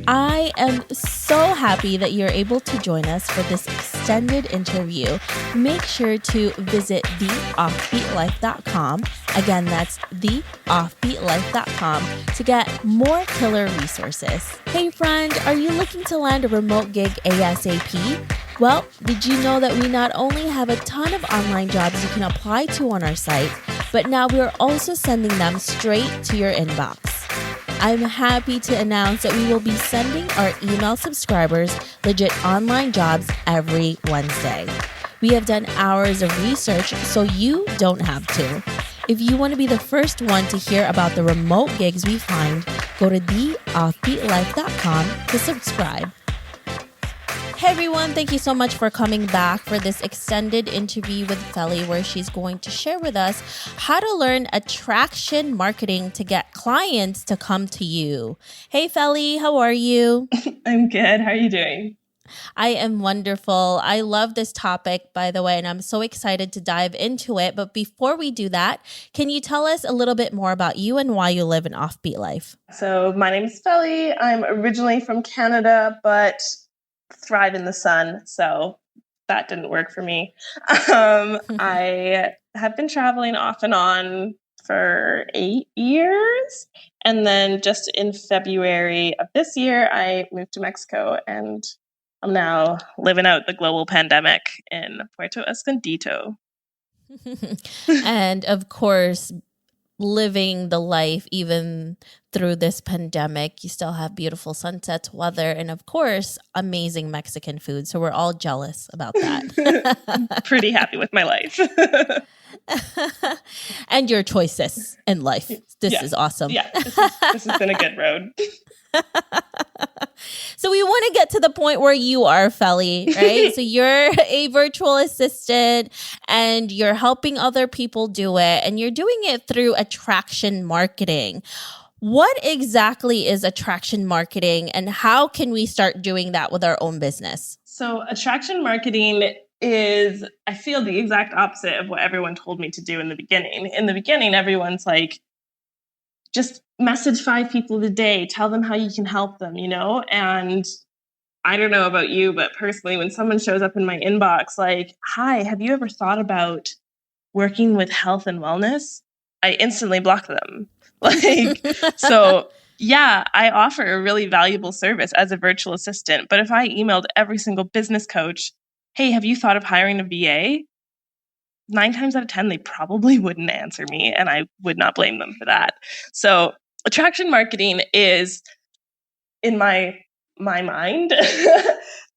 I am so happy that you're able to join us for this extended interview. Make sure to visit theoffbeatlife.com. Again, that's theoffbeatlife.com to get more killer resources. Hey friend, are you looking to land a remote gig ASAP? Well, did you know that we not only have a ton of online jobs you can apply to on our site, but now we're also sending them straight to your inbox. I'm happy to announce that we will be sending our email subscribers legit online jobs every Wednesday. We have done hours of research, so you don't have to. If you want to be the first one to hear about the remote gigs we find, go to theoffbeatlife.com to subscribe. Hey everyone, thank you so much for coming back for this extended interview with Felly, where she's going to share with us how to learn attraction marketing to get clients to come to you. Hey Felly, how are you? I'm good. How are you doing? I am wonderful. I love this topic, by the way, and I'm so excited to dive into it. But before we do that, can you tell us a little bit more about you and why you live an offbeat life? So my name is Felly. I'm originally from Canada, but thrive in the sun. So that didn't work for me. I have been traveling off and on for 8 years. And then just in February of this year, I moved to Mexico and I'm now living out the global pandemic in Puerto Escondido. And of course, living the life even through this pandemic. You still have beautiful sunsets, weather, and of course, amazing Mexican food. So we're all jealous about that. I'm pretty happy with my life. And your choices in life. This is awesome. Yeah, this has been a good road. So we want to get to the point where you are, Felly, right? So you're a virtual assistant and you're helping other people do it, and you're doing it through attraction marketing. What exactly is attraction marketing, and how can we start doing that with our own business? So attraction marketing is, I feel, the exact opposite of what everyone told me to do in the beginning. In the beginning, everyone's like, just message 5 people a day, tell them how you can help them, you know? And I don't know about you, but personally, when someone shows up in my inbox like, hi, have you ever thought about working with health and wellness? I instantly block them. So yeah, I offer a really valuable service as a virtual assistant. But if I emailed every single business coach, hey, have you thought of hiring a VA? 9 times out of 10, they probably wouldn't answer me, and I would not blame them for that. So attraction marketing is, in my mind,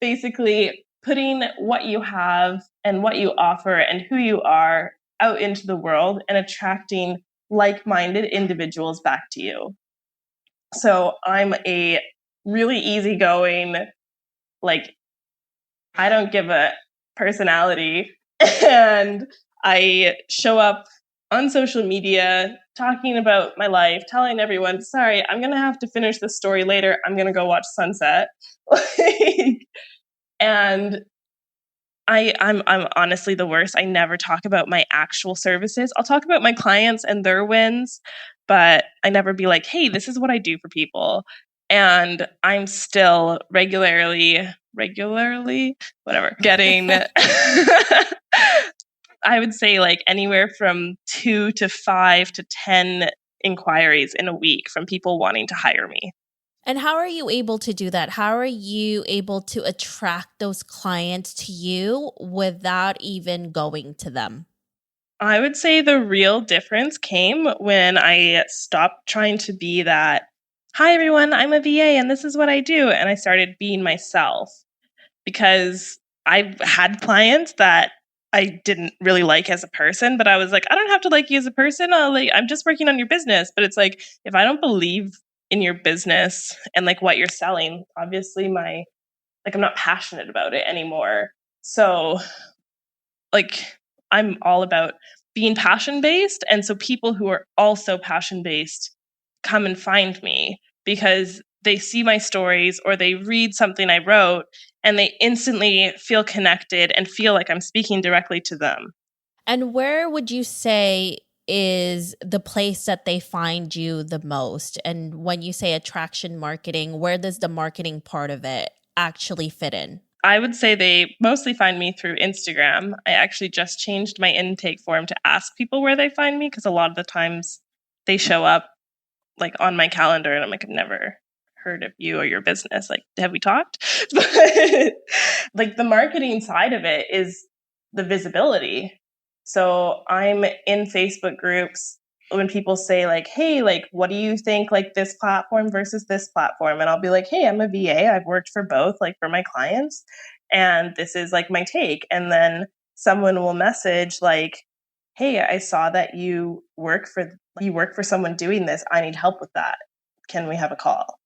basically putting what you have and what you offer and who you are out into the world and attracting like-minded individuals back to you. So I'm a really easygoing, I don't give a personality, and I show up on social media talking about my life, telling everyone, sorry, I'm going to have to finish this story later. I'm going to go watch sunset. And I'm honestly the worst. I never talk about my actual services. I'll talk about my clients and their wins, but I never be like, hey, this is what I do for people. And I'm still regularly, whatever, getting, I would say anywhere from 2 to 5 to 10 inquiries in a week from people wanting to hire me. And how are you able to do that? How are you able to attract those clients to you without even going to them? I would say the real difference came when I stopped trying to be that, hi everyone, I'm a VA and this is what I do. And I started being myself, because I've had clients that I didn't really like as a person, but I was like, I don't have to like you as a person. I'm just working on your business. But it's like, if I don't believe in your business and what you're selling, obviously I'm not passionate about it anymore. So I'm all about being passion-based. And so people who are also passion-based come and find me because they see my stories or they read something I wrote and they instantly feel connected and feel like I'm speaking directly to them. And where would you say is the place that they find you the most? And when you say attraction marketing, where does the marketing part of it actually fit in? I would say they mostly find me through Instagram. I actually just changed my intake form to ask people where they find me, because a lot of the times they show up like on my calendar and I'm like, I've never heard of you or your business. Like, have we talked? But like the marketing side of it is the visibility. So I'm in Facebook groups when people say like, hey, like, what do you think, like this platform versus this platform? And I'll be like, hey, I'm a VA. I've worked for both, like for my clients. And this is like my take. And then someone will message like, hey, I saw that you work for someone doing this. I need help with that. Can we have a call?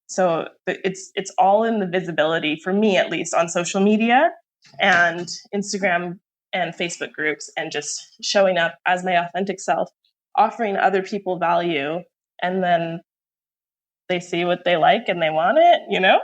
So it's all in the visibility, for me at least, on social media and Instagram and Facebook groups, and just showing up as my authentic self, offering other people value, and then they see what they like and they want it, you know?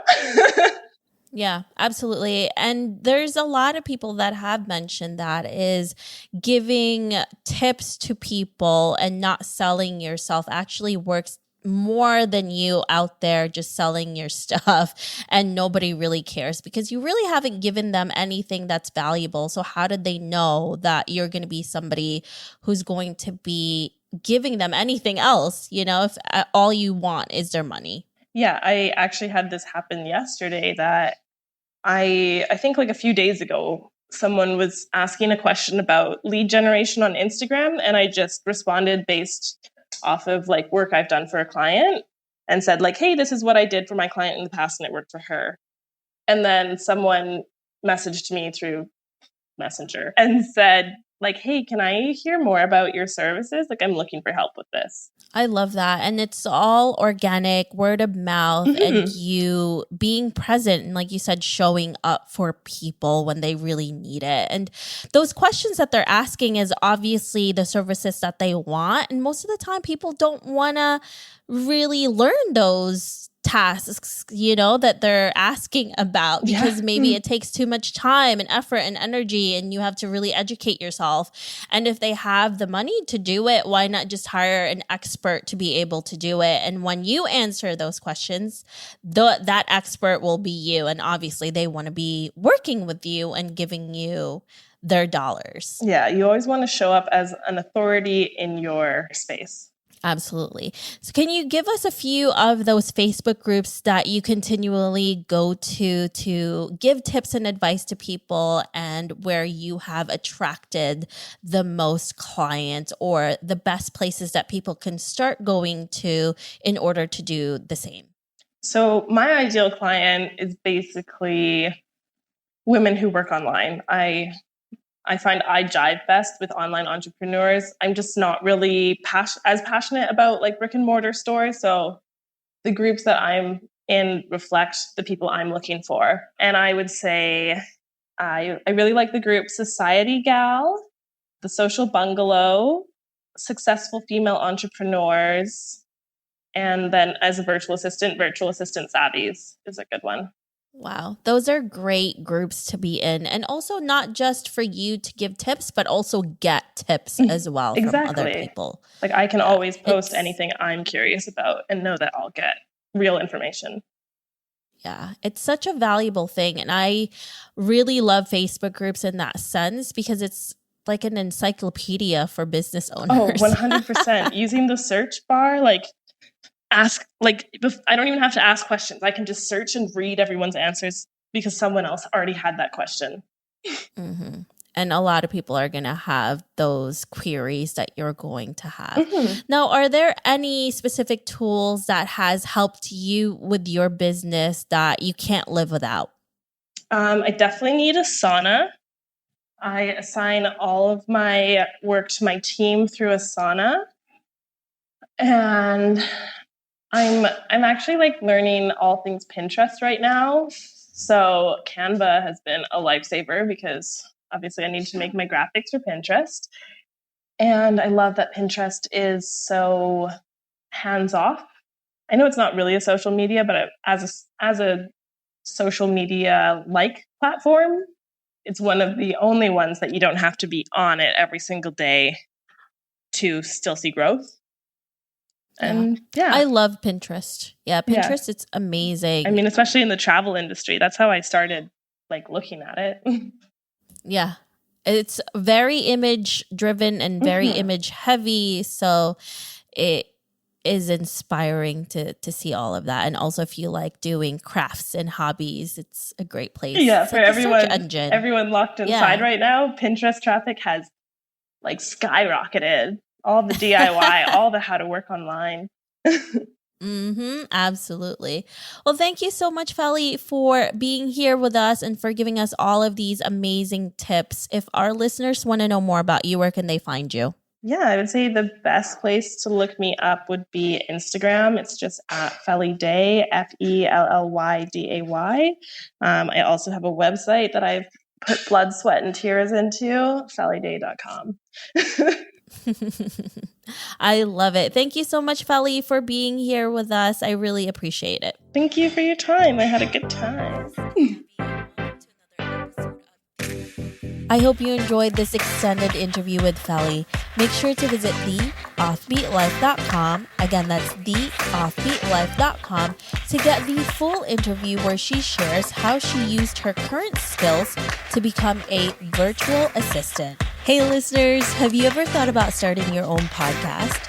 Yeah, absolutely. And there's a lot of people that have mentioned that is giving tips to people and not selling yourself actually works more than you out there just selling your stuff and nobody really cares because you really haven't given them anything that's valuable. So how did they know that you're going to be somebody who's going to be giving them anything else, you know, if all you want is their money? Yeah, I actually had this happen yesterday that I think like a few days ago, someone was asking a question about lead generation on Instagram, and I just responded based off of like work I've done for a client and said like, hey, this is what I did for my client in the past and it worked for her. And then someone messaged me through Messenger and said like, hey, can I hear more about your services? Like, I'm looking for help with this. I love that. And it's all organic, word of mouth, and you being present and, like you said, showing up for people when they really need it. And those questions that they're asking is obviously the services that they want. And most of the time, people don't want to really learn those tasks, you know, that they're asking about because maybe it takes too much time and effort and energy and you have to really educate yourself. And if they have the money to do it, why not just hire an expert to be able to do it? And when you answer those questions, that expert will be you. And obviously they want to be working with you and giving you their dollars. Yeah, you always want to show up as an authority in your space. Absolutely. So can you give us a few of those Facebook groups that you continually go to give tips and advice to people and where you have attracted the most clients or the best places that people can start going to in order to do the same? So my ideal client is basically women who work online. I find I jive best with online entrepreneurs. I'm just not really as passionate about like brick and mortar stores. So the groups that I'm in reflect the people I'm looking for. And I would say I really like the group Society Gal, the Social Bungalow, Successful Female Entrepreneurs, and then as a virtual assistant Savvies is a good one. Wow. Those are great groups to be in. And also not just for you to give tips, but also get tips as well from other people. Like I can always post anything I'm curious about and know that I'll get real information. Yeah, it's such a valuable thing. And I really love Facebook groups in that sense because it's like an encyclopedia for business owners. Oh, 100%. Using the search bar, like ask, like I don't even have to ask questions. I can just search and read everyone's answers because someone else already had that question. Mm-hmm. And a lot of people are going to have those queries that you're going to have. Mm-hmm. Now, are there any specific tools that has helped you with your business that you can't live without? I definitely need Asana. I assign all of my work to my team through Asana. And I'm actually like learning all things Pinterest right now. So Canva has been a lifesaver because obviously I need to make my graphics for Pinterest. And I love that Pinterest is so hands-off. I know it's not really a social media, but as a social media like platform, it's one of the only ones that you don't have to be on it every single day to still see growth. And yeah. I love Pinterest. Yeah, Pinterest, it's amazing. I mean, especially in the travel industry, that's how I started like looking at it. Yeah. It's very image driven and very image heavy. So it is inspiring to see all of that. And also if you like doing crafts and hobbies, it's a great place. Yeah, it's for like everyone locked inside right now, Pinterest traffic has like skyrocketed. All the DIY, all the how to work online. Absolutely. Well, thank you so much, Felly, for being here with us and for giving us all of these amazing tips. If our listeners want to know more about you, where can they find you? Yeah, I would say the best place to look me up would be Instagram. It's just at Fellyday, FELLYDAY. I also have a website that I've put blood, sweat, and tears into, fellyday.com. I love it. Thank you so much, Felly, for being here with us. I really appreciate it. Thank you for your time. I had a good time. I hope you enjoyed this extended interview with Felly. Make sure to visit theoffbeatlife.com. Again, that's theoffbeatlife.com to get the full interview where she shares how she used her current skills to become a virtual assistant. Hey listeners, have you ever thought about starting your own podcast?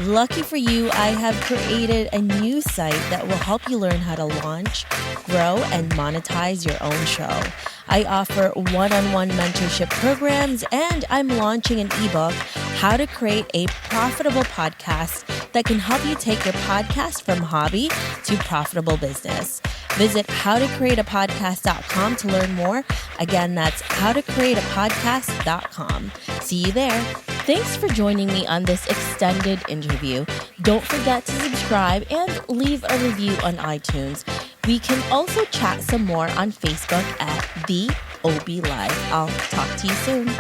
Lucky for you, I have created a new site that will help you learn how to launch, grow, and monetize your own show. I offer one-on-one mentorship programs, and I'm launching an ebook, How to Create a Profitable Podcast, that can help you take your podcast from hobby to profitable business. Visit howtocreateapodcast.com to learn more. Again, that's howtocreateapodcast.com. See you there. Thanks for joining me on this extended interview. Don't forget to subscribe and leave a review on iTunes. We can also chat some more on Facebook at The OB Live. I'll talk to you soon.